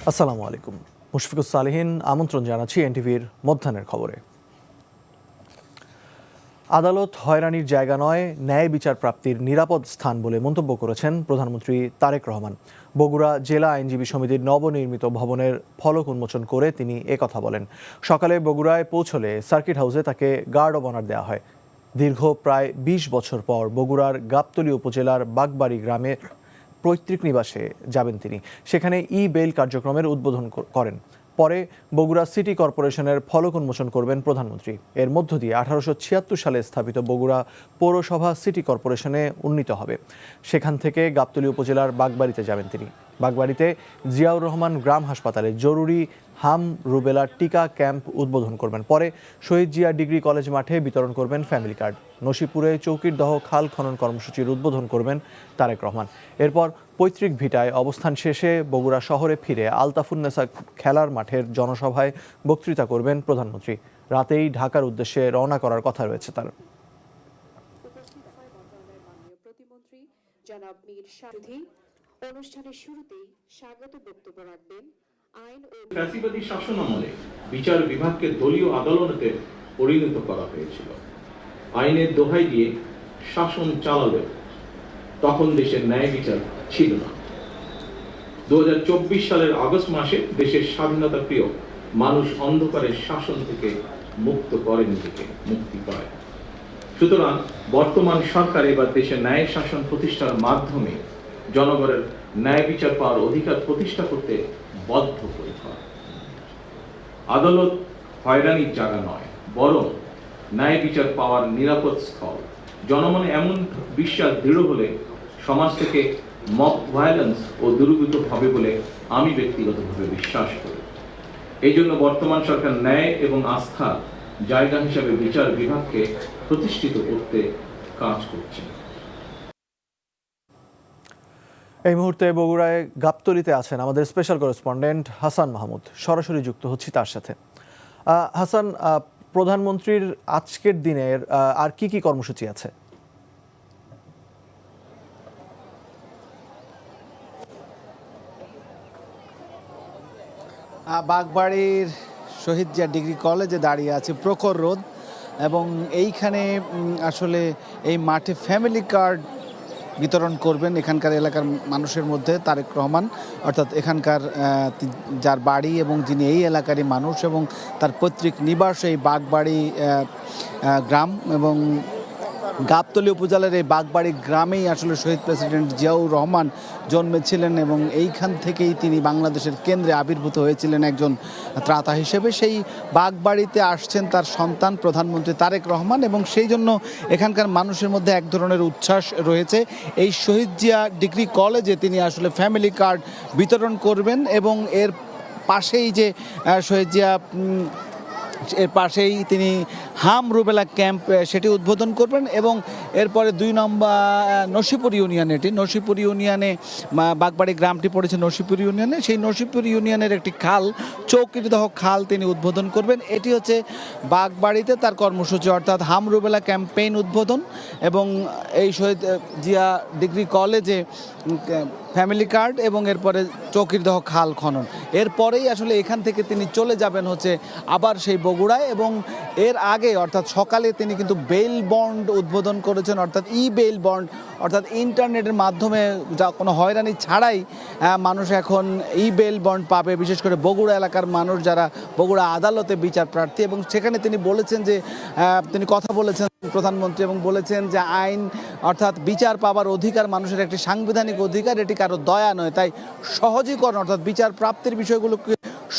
আসসালামু আলাইকুম। মুশফিকুস সালেহীন আমন্ত্রণ জানাচ্ছি এনটিভির মধ্যাহ্নের খবরে। আদালত হয়রানির জায়গা নয়, ন্যায় বিচার প্রাপ্তির নিরাপদ স্থান বলে মন্তব্য করেছেন প্রধানমন্ত্রী তারেক রহমান। বগুড়া জেলা আইনজীবী সমিতির নবনির্মিত ভবনের ফলক উন্মোচন করে তিনি একথা বলেন। সকালে বগুড়ায় পৌঁছলে সার্কিট হাউসে তাকে গার্ড অব অনার দেওয়া হয়। দীর্ঘ প্রায় ২০ বছর পর বগুড়ার গাবতলী উপজেলার বাগবাড়ি গ্রামের পৈতৃক নিবাসে যাবেন তিনি। সেখানে ই বেইল কার্যক্রমের উদ্বোধন করেন। পরে বগুড়া সিটি কর্পোরেশনের ফলক উন্মোচন করবেন প্রধানমন্ত্রী। এর মধ্য দিয়ে 1876 সালে স্থাপিত বগুড়া পৌরসভা সিটি কর্পোরেশনে উন্নীত হবে। সেখান থেকে গাবতলী উপজেলার বাগবাড়িতে যাবেন তিনি। বাগবাড়িতে জিয়াউর রহমান গ্রাম হাসপাতালে জরুরি হাম রুবেলা টিকা ক্যাম্প উদ্বোধন করবেন। পরে শহীদ জিয়া ডিগ্রি কলেজ মাঠে বিতরণ করবেন ফ্যামিলি কার্ড। নসিপুরে চৌকিরদহ খাল খনন কর্মসূচির উদ্বোধন করবেন তারেক রহমান। এরপর পৈতৃক ভিটায় অবস্থান শেষে বগুড়া শহরে ফিরে আলতাফুন্নেসা খেলার মাঠের জনসভায় বক্তৃতা করবেন প্রধানমন্ত্রী। রাতেই ঢাকার উদ্দেশ্যে রওনা করার কথা রয়েছে তার। অনুষ্ঠানের শুরুতেই স্বাগত বক্তব্য রাখবেন আইন ও ফ্যাসিবাদী শাসনামলে বিচার বিভাগকে দলীয় আদালতে পরিণত করা হয়েছিল। আইনের দোহাই দিয়ে শাসন চালালেও তখন দেশের ন্যায় বিচার ছিল না। 2024 সালের আগস্ট মাসে দেশের স্বাধীনতা প্রিয় মানুষ অন্ধকারের শাসন থেকে মুক্ত করে নিজেকে, মুক্তি পায়। সুতরাং বর্তমান সরকার এবার দেশের ন্যায় শাসন প্রতিষ্ঠার মাধ্যমে জনগণের ন্যায় বিচার পাওয়ার অধিকার প্রতিষ্ঠা করতে বদ্ধপরিকর। আদালত হয়রানির জায়গা নয়, বরং ন্যায় বিচার পাওয়ার নিরাপদ স্থল। জনমনে এমন বিশ্বাস দৃঢ় হলে সমাজ থেকে মব ভায়োলেন্স ও দূরীভূত হবে বলে আমি ব্যক্তিগতভাবে বিশ্বাস করি। এই জন্য বর্তমান সরকার ন্যায় এবং আস্থা জায়গা হিসাবে বিচার বিভাগকে প্রতিষ্ঠিত করতে কাজ করছে। এই মুহূর্তে বগুড়ায় গাবতলীতে আছেন আমাদের স্পেশাল করেসপন্ডেন্ট হাসান মাহমুদ। সরাসরি যুক্ত হচ্ছি তার সাথে। হাসান, প্রধানমন্ত্রীর আজকের দিনের আর কি কি কর্মসূচি আছে? বাগবাড়ির শহীদ জিয়া ডিগ্রি কলেজে দাঁড়িয়ে আছে প্রখর রোদ, এবং এইখানে আসলে এই মাঠে ফ্যামিলি কার্ড বিতরণ করবেন এখানকার এলাকার মানুষের মধ্যে তারেক রহমান, অর্থাৎ এখানকার যার বাড়ি এবং যিনি এই এলাকারই মানুষ এবং তার পৈতৃক নিবাস এই বাগবাড়ি গ্রাম এবং গাবতলী উপজেলার এই বাগবাড়ি গ্রামেই আসলে শহীদ প্রেসিডেন্ট জিয়াউর রহমান জন্মেছিলেন এবং এইখান থেকেই তিনি বাংলাদেশের কেন্দ্রে আবির্ভূত হয়েছিলেন একজন ত্রাতা হিসেবে। সেই বাগবাড়িতে আসছেন তার সন্তান প্রধানমন্ত্রী তারেক রহমান, এবং সেই জন্য এখানকার মানুষের মধ্যে এক ধরনের উচ্ছ্বাস রয়েছে। এই শহীদ জিয়া ডিগ্রি কলেজে তিনি আসলে ফ্যামিলি কার্ড বিতরণ করবেন এবং এর পাশেই যে শহীদ জিয়া এর পাশেই তিনি হাম রুবেলা ক্যাম্প সেটি উদ্বোধন করবেন এবং এরপরে 2 নম্বর নসিপুর ইউনিয়ন, এটি নসিপুর ইউনিয়নে বাগবাড়ি গ্রামটি পড়েছে নসিপুর ইউনিয়নে, সেই নসিপুর ইউনিয়নের একটি খাল চৌকিরদহ খাল তিনি উদ্বোধন করবেন। এটি হচ্ছে বাগবাড়িতে তার কর্মসূচি, অর্থাৎ হাম রুবেলা ক্যাম্পেইন উদ্বোধন এবং এই শহীদ জিয়া ডিগ্রি কলেজে ফ্যামিলি কার্ড এবং এরপরে চৌকিরদহ খাল খনন। এরপরেই আসলে এখান থেকে তিনি চলে যাবেন হচ্ছে আবার সেই বগুড়ায়, এবং এর আগে অর্থাৎ সকালে তিনি কিন্তু বেইল বন্ড উদ্বোধন করেছেন, অর্থাৎ ই বেইল বন্ড, অর্থাৎ ইন্টারনেটের মাধ্যমে যা কোনো হয়রানি ছাড়াই মানুষ এখন ই বেইল বন্ড পাবে, বিশেষ করে বগুড়া এলাকার মানুষ যারা বগুড়া আদালতে বিচার প্রার্থী। এবং সেখানে তিনি বলেছেন যে তিনি কথা বলেছেন প্রধানমন্ত্রী এবং বলেছেন যে আইন অর্থাৎ বিচার পাওয়ার অধিকার মানুষের একটি সাংবিধানিক অধিকার, এটি কারো দয়া নয়। তাই সহজীকরণ অর্থাৎ বিচার প্রাপ্তির বিষয়গুলোকে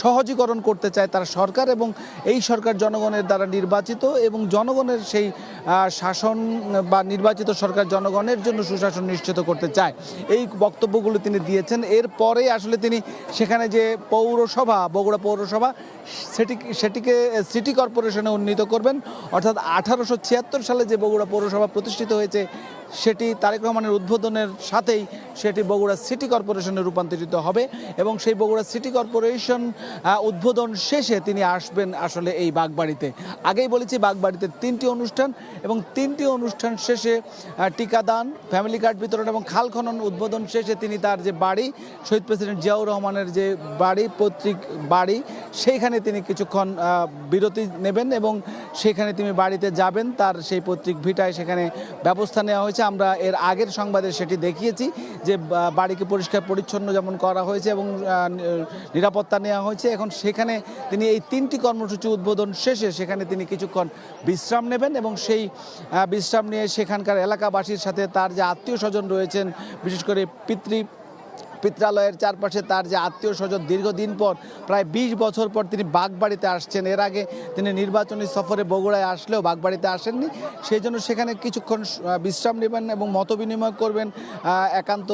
সহজীকরণ করতে চায় তার সরকার, এবং এই সরকার জনগণের দ্বারা নির্বাচিত এবং জনগণের সেই শাসন বা নির্বাচিত সরকার জনগণের জন্য সুশাসন নিশ্চিত করতে চায়। এই বক্তব্যগুলো তিনি দিয়েছেন। এরপরে আসলে তিনি সেখানে যে পৌরসভা বগুড়া পৌরসভা সেটিকে সিটি কর্পোরেশনে উন্নীত করবেন, অর্থাৎ 1876 সালে যে বগুড়া পৌরসভা প্রতিষ্ঠিত হয়েছে সেটি তারেক রহমানের উদ্বোধনের সাথেই সেটি বগুড়া সিটি কর্পোরেশনে রূপান্তরিত হবে এবং সেই বগুড়া সিটি কর্পোরেশন উদ্বোধন শেষে তিনি আসবেন আসলে এই বাগবাড়িতে। আগেই বলেছি বাগবাড়িতে 3টি অনুষ্ঠান এবং 3টি অনুষ্ঠান শেষে টিকাদান, ফ্যামিলি কার্ড বিতরণ এবং খাল খনন উদ্বোধন শেষে তিনি তার যে বাড়ি শহীদ প্রেসিডেন্ট জিয়াউর রহমানের যে বাড়ি পৈতৃক বাড়ি সেইখানে তিনি কিছুক্ষণ বিরতি নেবেন এবং সেখানে তিনি বাড়িতে যাবেন। তার সেই পৈতৃক ভিটায় সেখানে ব্যবস্থা নেওয়া হয়েছে। আমরা এর আগের সংবাদে সেটি দেখিয়েছি যে বাড়িকে পরিষ্কার পরিচ্ছন্ন যেমন করা হয়েছে এবং নিরাপত্তা নেওয়া হয়েছে। এখন সেখানে তিনি এই 3টি কর্মসূচি উদ্বোধন শেষে সেখানে তিনি কিছুক্ষণ বিশ্রাম নেবেন এবং সেই বিশ্রাম নিয়ে সেখানকার এলাকাবাসীর সাথে তার যে আত্মীয় স্বজন রয়েছেন, বিশেষ করে পিত্রালয়ের চারপাশে তার যে আত্মীয় স্বজন দীর্ঘদিন পর প্রায় 20 বছর পর তিনি বাগবাড়িতে আসছেন। এর আগে তিনি নির্বাচনী সফরে বগুড়ায় আসলেও বাগবাড়িতে আসেননি, সেই জন্য সেখানে কিছুক্ষণ বিশ্রাম নেবেন এবং মতবিনিময় করবেন একান্ত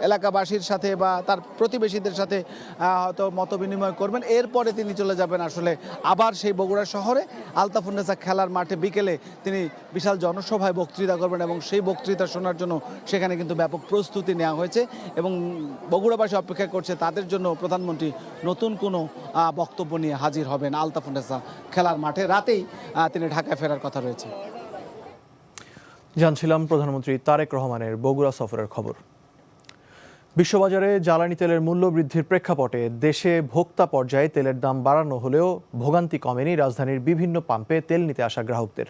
এলাকাবাসীর সাথে বা তার প্রতিবেশীদের সাথে হয়তো মতবিনিময় করবেন। এরপরে তিনি চলে যাবেন আসলে আবার সেই বগুড়া শহরে আলতাফুন্নেসা খেলার মাঠে বিকেলে তিনি বিশাল জনসভায় বক্তৃতা করবেন এবং সেই বক্তৃতা শোনার জন্য সেখানে কিন্তু ব্যাপক প্রস্তুতি নেওয়া হয়েছে এবং বগুড়াবাসী অপেক্ষা করছে তাদের জন্য প্রধানমন্ত্রী নতুন কোনো বক্তব্য নিয়ে হাজির হবেন আলতাফুন্নেসা খেলার মাঠে। রাতেই তিনি ঢাকায় ফেরার কথা রয়েছে। জানছিলাম প্রধানমন্ত্রী তারেক রহমানের বগুড়া সফরের খবর। বিশ্ববাজারে জ্বালানি তেলের মূল্য বৃদ্ধির প্রেক্ষাপটে দেশে ভোক্তা পর্যায়ে তেলের দাম বাড়ানো হলেও ভোগান্তি কমেনি রাজধানীর বিভিন্ন পাম্পে তেল নিতে আসা গ্রাহকদের।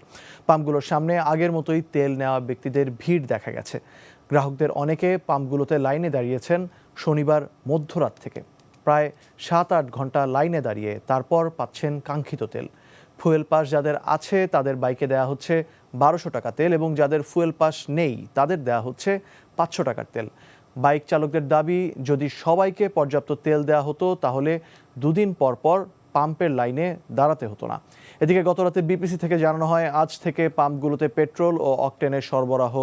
পাম্পগুলোর সামনে আগের মতোই তেল নেওয়া ব্যক্তিদের ভিড় দেখা গেছে। গ্রাহকদের অনেকে পাম্পগুলোতে লাইনে দাঁড়িয়েছেন শনিবার মধ্যরাত থেকে। প্রায় 7-8 ঘন্টা লাইনে দাঁড়িয়ে তারপর পাচ্ছেন কাঙ্ক্ষিত তেল। ফুয়েল পাস যাদের আছে তাদের বাইকে দেয়া হচ্ছে 1200 টাকা তেল এবং যাদের ফুয়েল পাস নেই তাদের দেয়া হচ্ছে 500 টাকার তেল। বাইক চালকদের দাবি, যদি সবাইকে পর্যাপ্ত তেল দেওয়া হতো তাহলে 2 দিন পর পর পাম্পের লাইনে দাঁড়াতে হতো না। এদিকে গতরাতে বিপিসি থেকে জানানো হয় আজ থেকে পাম্পগুলোতে পেট্রোল ও অকটেনের সরবরাহ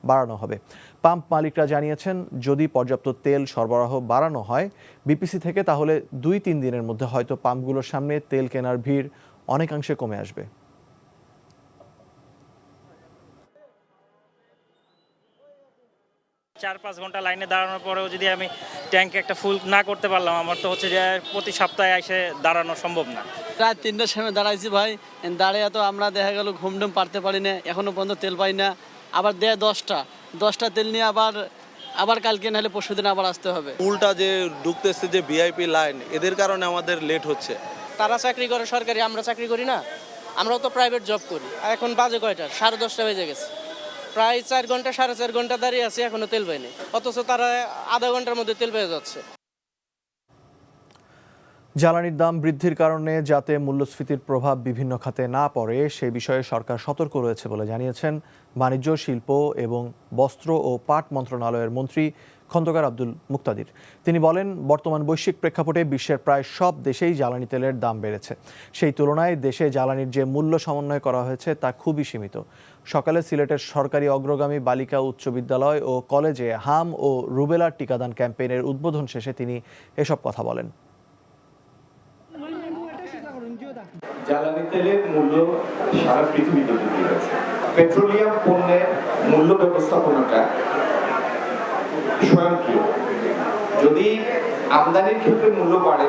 বাড়ানো হবে। পাম্প মালিকরা জানিয়েছেন যদি পর্যাপ্ত তেল সরবরাহ বাড়ানো হয় বিপিসি থেকে তাহলে 2-3 দিনের মধ্যে হয়তো পাম্পগুলোর সামনে তেল কেনার ভিড় অনেকাংশে কমে আসবে। 4-5 ঘন্টা লাইনে দাঁড়ানোর পরেও যদি আমি ট্যাঙ্কে একটা ফুল না করতে পারলাম, আমার তো হচ্ছে যে প্রতি সপ্তাহে এসে দাঁড়ানো সম্ভব না। প্রায় 3টার সময় দাঁড়াইছি ভাই, দাঁড়িয়ে তো আমরা দেখা গেল ঘুমডুম পারতে পারি না, এখনো পর্যন্ত তেল পাই না। আবার দেয় 10টা তেল নিয়ে আবার কালকে নাহলে পরশুদিন আবার আসতে হবে। উল্টা যে ঢুকতেছে যে ভিআইপি লাইন, এদের কারণে আমাদের লেট হচ্ছে। তারা চাকরি করে সরকারি, আমরা চাকরি করি না, আমরাও তো প্রাইভেট জব করি। এখন বাজে কয়টা? 10:30 বেজে গেছে। প্রায় 4 ঘন্টা 4.5 ঘন্টা দাঁড়িয়ে আছি, এখনো তেল পাইনি, অথচ তারা আধা ঘন্টার মধ্যে তেল পেয়ে যাচ্ছে। জ্বালানির দাম বৃদ্ধির কারণে যাতে মূল্যস্ফীতির প্রভাব বিভিন্ন খাতে না পড়ে সে বিষয়ে সরকার সতর্ক রয়েছে বলে জানিয়েছেন বাণিজ্য, শিল্প এবং বস্ত্র ও পাট মন্ত্রণালয়ের মন্ত্রী খন্দকার আব্দুল মুক্তাদির। তিনি বলেন, বর্তমান বৈশ্বিক প্রেক্ষাপটে বিশ্বের প্রায় সব দেশেই জ্বালানি তেলের দাম বেড়েছে। সেই তুলনায় দেশে জ্বালানির যে মূল্য সমন্বয় করা হয়েছে তা খুবই সীমিত। সকালে সিলেটের সরকারি অগ্রগামী বালিকা উচ্চ বিদ্যালয় ও কলেজে হাম ও রুবেলা টিকাদান ক্যাম্পেইনের উদ্বোধন শেষে তিনি এসব কথা বলেন। জ্বালানি তেলের মূল্য সারা পৃথিবীতে বৃদ্ধি পেয়েছে। পেট্রোলিয়াম পণ্যের মূল্য ব্যবস্থাপনাটা স্বয়ংক্রিয়। যদি আমদানির ক্ষেত্রে মূল্য বাড়ে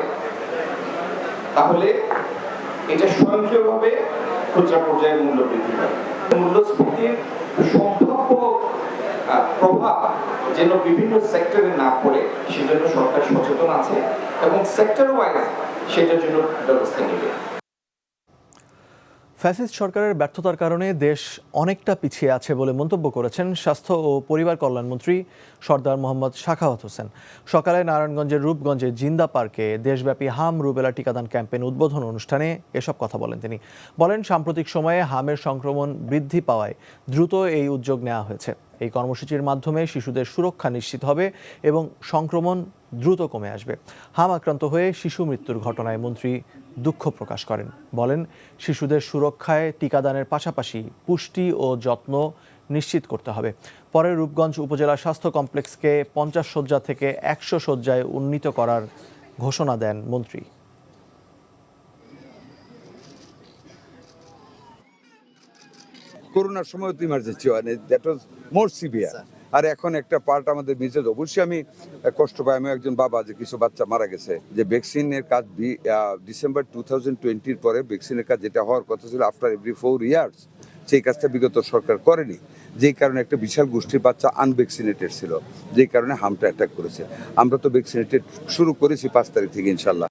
তাহলে এটা স্বয়ংক্রিয়ভাবে খুচরা পর্যায়ে মূল্য বৃদ্ধি পায়। মূল্যস্ফীতির সম্ভাব্য প্রভাব যেন বিভিন্ন সেক্টরে না পড়ে সেজন্য সরকার সচেতন আছে এবং সেক্টর ওয়াইজ সেটার জন্য ব্যবস্থা নেবে। ফ্যাসিস্ট সরকারের ব্যর্থতার কারণে দেশ অনেকটা পিছিয়ে আছে বলে মন্তব্য করেছেন স্বাস্থ্য ও পরিবার কল্যাণমন্ত্রী সরদার মোহাম্মদ সাখাওয়াত হোসেন। সকালে নারায়ণগঞ্জের রূপগঞ্জে জিন্দা পার্কে দেশব্যাপী হাম রুবেলা টিকাদান ক্যাম্পেইন উদ্বোধন অনুষ্ঠানে এসব কথা বলেন তিনি। বলেন, সাম্প্রতিক সময়ে হামের সংক্রমণ বৃদ্ধি পাওয়ায় দ্রুত এই উদ্যোগ নেওয়া হয়েছে। এই কর্মসূচির মাধ্যমে শিশুদের সুরক্ষা নিশ্চিত হবে এবং সংক্রমণ দ্রুত কমে আসবে। হাম আক্রান্ত হয়ে শিশু মৃত্যুর ঘটনায় মন্ত্রী দুঃখ প্রকাশ করেন। বলেন, শিশুদের সুরক্ষায় টিকাদানের পাশাপাশি পুষ্টি ও যত্ন নিশ্চিত করতে হবে। পরে রূপগঞ্জ উপজেলা স্বাস্থ্য কমপ্লেক্সকে 50 শয্যা থেকে 100 শয্যায় উন্নীত করার ঘোষণা দেন মন্ত্রী। করোনার সময় তো ইমার্জেন্সি হয় না, দ্যাট ওয়াজ মোর সিভিয়ার। আর এখন একটা পার্ট আমাদের মিসেজ, অবশ্যই আমি কষ্ট পাই, আমি একজন বাবা যে কিছু বাচ্চা মারা গেছে, যে ভ্যাকসিনের কাজ ডিসেম্বর 2020 পরে ভ্যাকসিনের কাজ যেটা হওয়ার কথা ছিল আফটার এভরি 4 ইয়ার্স, সেই কাজটা বিগত সরকার করেনি, যেই কারণে একটা বিশাল গোষ্ঠীর বাচ্চা আনভ্যাকসিনেটেড ছিল, যেই কারণে হামটা অ্যাটাক করেছে। আমরা তো ভ্যাকসিনেটেড শুরু করেছি 5 তারিখ থেকে ইনশাল্লাহ।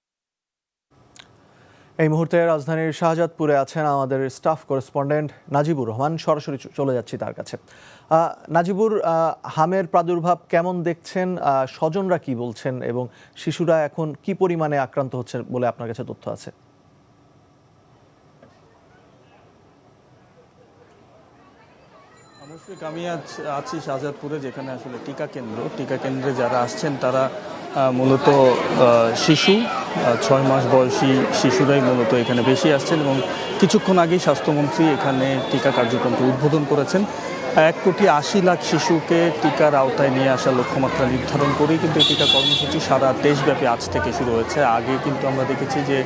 এই মুহূর্তে রাজধানীর শাহজাদপুরে আছেন আমাদের স্টাফ করেসপন্ডেন্ট নাজিবুর রহমান, সরাসরি চলে যাচ্ছি তার কাছে। নাজিবুর, হামের প্রাদুর্ভাব কেমন দেখছেন, স্বজনরা কি বলছেন এবং শিশুরা এখন কি পরিমাণে আক্রান্ত হচ্ছে বলে আপনার কাছে তথ্য আছে? অবশ্যই আমি আছি শাহজাদপুরে, যেখানে আসলে টিকা কেন্দ্রে যারা আসছেন তারা মূলত শিশু, 6 মাস বয়সী শিশুরাই মূলত এখানে বেশি আসছেন। এবং কিছুক্ষণ আগেই স্বাস্থ্যমন্ত্রী এখানে টিকা কার্যক্রমটি উদ্বোধন করেছেন। 1,80,00,000 শিশুকে টিকার আওতায় নিয়ে আসার লক্ষ্যমাত্রা নির্ধারণ করেই কিন্তু এই টিকা কর্মসূচি সারা দেশব্যাপী আজ থেকে শুরু হয়েছে। আগে কিন্তু আমরা দেখেছি যে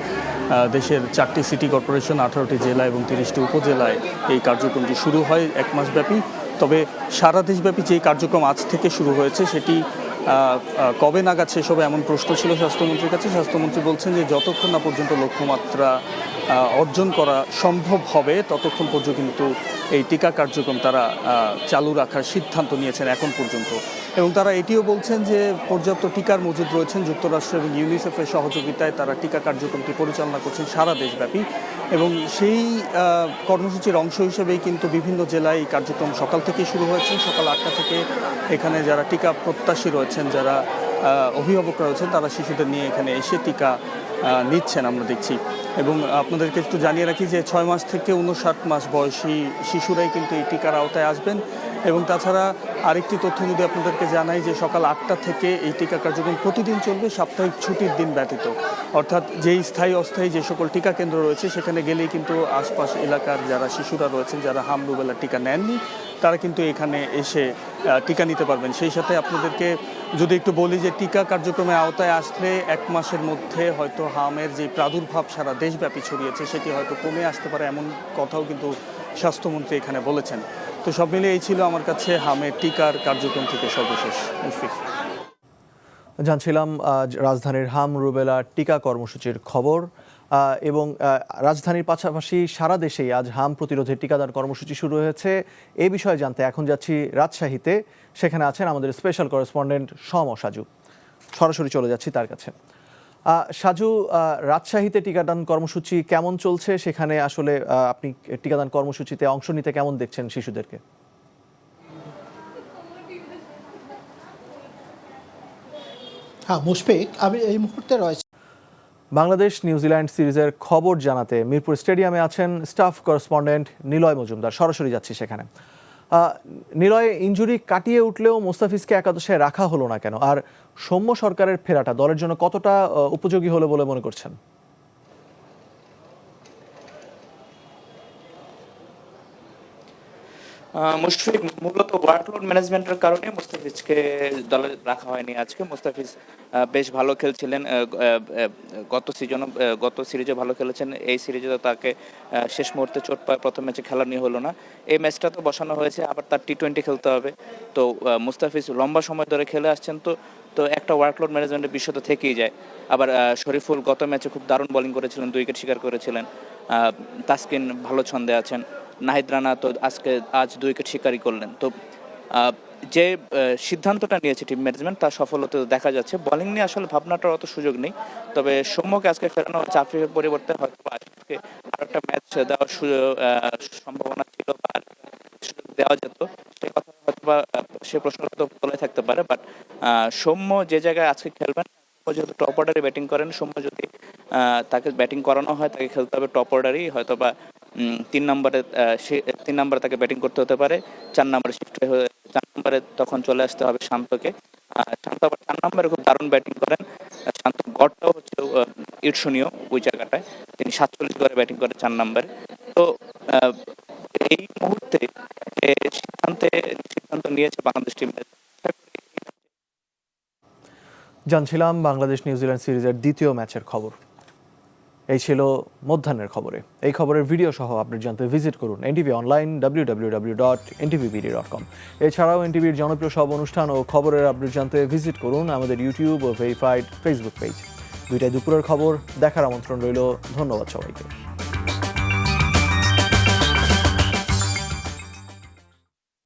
দেশের 4টি সিটি কর্পোরেশন, 18টি জেলা এবং 30টি উপজেলায় এই কার্যক্রমটি শুরু হয় 1 মাসব্যাপী। তবে সারা দেশব্যাপী যে কার্যক্রম আজ থেকে শুরু হয়েছে সেটি কবে নাগাদ শেষ হবে এমন প্রশ্ন ছিল স্বাস্থ্যমন্ত্রীর কাছে। স্বাস্থ্যমন্ত্রী বলছেন যে যতক্ষণ না পর্যন্ত লক্ষ্যমাত্রা অর্জন করা সম্ভব হবে ততক্ষণ পর্যন্ত কিন্তু এই টিকা কার্যক্রম তারা চালু রাখার সিদ্ধান্ত নিয়েছেন এখন পর্যন্ত। এবং তারা এটিও বলছেন যে পর্যাপ্ত টিকার মজুদ রয়েছেন, যুক্তরাষ্ট্র এবং ইউনিসেফের সহযোগিতায় তারা টিকা কার্যক্রমটি পরিচালনা করছেন সারা দেশব্যাপী। এবং সেই কর্মসূচির অংশ হিসেবেই কিন্তু বিভিন্ন জেলায় এই কার্যক্রম সকাল থেকেই শুরু হয়েছে। সকাল 8টা থেকে এখানে যারা টিকা প্রত্যাশী রয়েছেন, যারা অভিভাবকরা রয়েছেন, তারা শিশুদের নিয়ে এখানে এসে টিকা নিচ্ছেন আমরা দেখছি। এবং আপনাদেরকে একটু জানিয়ে রাখি যে 6 মাস থেকে 59 মাস বয়সী শিশুরাই কিন্তু এই টিকার আওতায় আসবেন। এবং তাছাড়া আরেকটি তথ্য যদি আপনাদেরকে জানাই যে সকাল 8টা থেকে এই টিকা কার্যক্রম প্রতিদিন চলবে, সাপ্তাহিক ছুটির দিন ব্যতীত। অর্থাৎ যেই স্থায়ী অস্থায়ী যে সকল টিকা কেন্দ্র রয়েছে সেখানে গেলেই কিন্তু আশপাশ এলাকার যারা শিশুরা রয়েছেন, যারা হাম রুবেলার টিকা নেননি, তারা কিন্তু এখানে এসে টিকা নিতে পারবেন। সেই সাথে আপনাদেরকে যদি একটু বলি যে টিকা কার্যক্রমের আওতায় আসলে 1 মাসের মধ্যে হয়তো হামের যে প্রাদুর্ভাব সারা দেশব্যাপী ছড়িয়েছে সেটি হয়তো কমে আসতে পারে, এমন কথাও কিন্তু স্বাস্থ্যমন্ত্রী এখানে বলেছেন। তো সব মিলিয়ে এই ছিল আমার কাছে হামের টিকার কার্যক্রম থেকে সর্বশেষ। জানছিলাম রাজধানীর হাম রুবেলা টিকা কর্মসূচির খবর। এবং রাজধানীর পাশাপাশি সারা দেশেই আজ হাম প্রতিরোধে টিকাদান কর্মসূচি শুরু হয়েছে। এই বিষয়ে জানতে এখন যাচ্ছি রাজশাহীতে, সেখানে আছেন আমাদের স্পেশাল করেসপন্ডেন্ট সাজু। সরাসরি চলে যাচ্ছি তার কাছে। সাজু, রাজশাহীতে টিকাদান কর্মসূচি কেমন চলছে? সেখানে আসলে আপনি টিকাদান কর্মসূচিতে অংশ নিতে কেমন দেখছেন শিশুদেরকে? হ্যাঁ মুশফিক, আমি এই মুহূর্তে রয়েছে বাংলাদেশ নিউজিল্যান্ড সিরিজের খবর জানাতে মিরপুর স্টেডিয়ামে আছেন স্টাফ করেসপন্ডেন্ট নিলয় মজুমদার। সরাসরি যাচ্ছি সেখানে। নিলয়, ইনজুরি কাটিয়ে উঠলেও মোস্তাফিজকে একাদশে রাখা হলো না কেন? আর সৌম্য সরকারের ফেরাটা দলের জন্য কতটা উপযোগী হলো বলে মনে করছেন? মুশফিক, মূলত ওয়ার্কলোড ম্যানেজমেন্টের কারণে মুস্তাফিজকে দলে রাখা হয়নি আজকে। মুস্তাফিজ বেশ ভালো খেলছিলেন, গত সিরিজে ভালো খেলেছেন। এই সিরিজে তাকে শেষ মুহূর্তে চোট পায়, প্রথম ম্যাচে খেলা নিয়ে হলো না। এই ম্যাচটা তো বসানো হয়েছে, আবার তার T20 খেলতে হবে। তো মুস্তাফিজ লম্বা সময় ধরে খেলে আসছেন, তো একটা ওয়ার্কলোড ম্যানেজমেন্টের বিষয় তো থেকেই যায়। আবার শরীফুল গত ম্যাচে খুব দারুণ বোলিং করেছিলেন, 2 উইকেট শিকার করেছিলেন। তাসকিন ভালো ছন্দে আছেন। নাহিদ রানা তো আজ 2 উইকেট শিকারই করলেন। তো যে সিদ্ধান্তটা নিয়েছে টিম ম্যানেজমেন্ট তার সফলতা দেখা যাচ্ছে। বোলিং নিয়ে আসলে ভাবনাটার অত সুযোগ নেই। তবে সৌম্যকে আজকে ফেরানো হচ্ছে, আফ্রিকার পরিবর্তে হয়তো আশিফকে আরো একটা ম্যাচ দেওয়ার সম্ভাবনা ছিল বা দেওয়া যেত, সে কথা হয়তো বা সে প্রশ্নটা তো তোলাই থাকতে পারে। বাট সৌম্য যে জায়গায় আজকে খেলবেন, যেহেতু টপ অর্ডারে ব্যাটিং করেন, সৌম্য যদি তাকে ব্যাটিং করানো হয় তাকে খেলতে হবে টপ অর্ডারই, হয়তো বা 3 নম্বরে তাকে ব্যাটিং করতে হতে পারে। 4 নম্বরে শিফট হয়ে 4 নম্বরে তখন চলে আসতে হবে শান্তকে। শান্ত আবার 4 নম্বরে খুব দারুণ ব্যাটিং করেন। শান্ত গড়টাও হচ্ছে ঈর্ষণীয় ওই জায়গাটায়, তিনি 47 করে ব্যাটিং করেন 4 নম্বরে। তো এই মুহূর্তে সিদ্ধান্ত নিয়েছে বাংলাদেশ টিম। জানছিলাম বাংলাদেশ নিউজিল্যান্ড সিরিজের দ্বিতীয় ম্যাচের খবর। এই ছিল মধ্যাহ্নের খবরে। এই খবরের ভিডিও সহ আপডেট জানতে ভিজিট করুন এনটিভি অনলাইন www.ntvbd.com। এছাড়াও এনটিভির জনপ্রিয় সব অনুষ্ঠান ও খবরের আপডেট জানতে ভিজিট করুন আমাদের ইউটিউব ও ভেরিফাইড ফেসবুক পেজ। দুপুরের খবর দেখার আমন্ত্রণ রইল। ধন্যবাদ সবাইকে।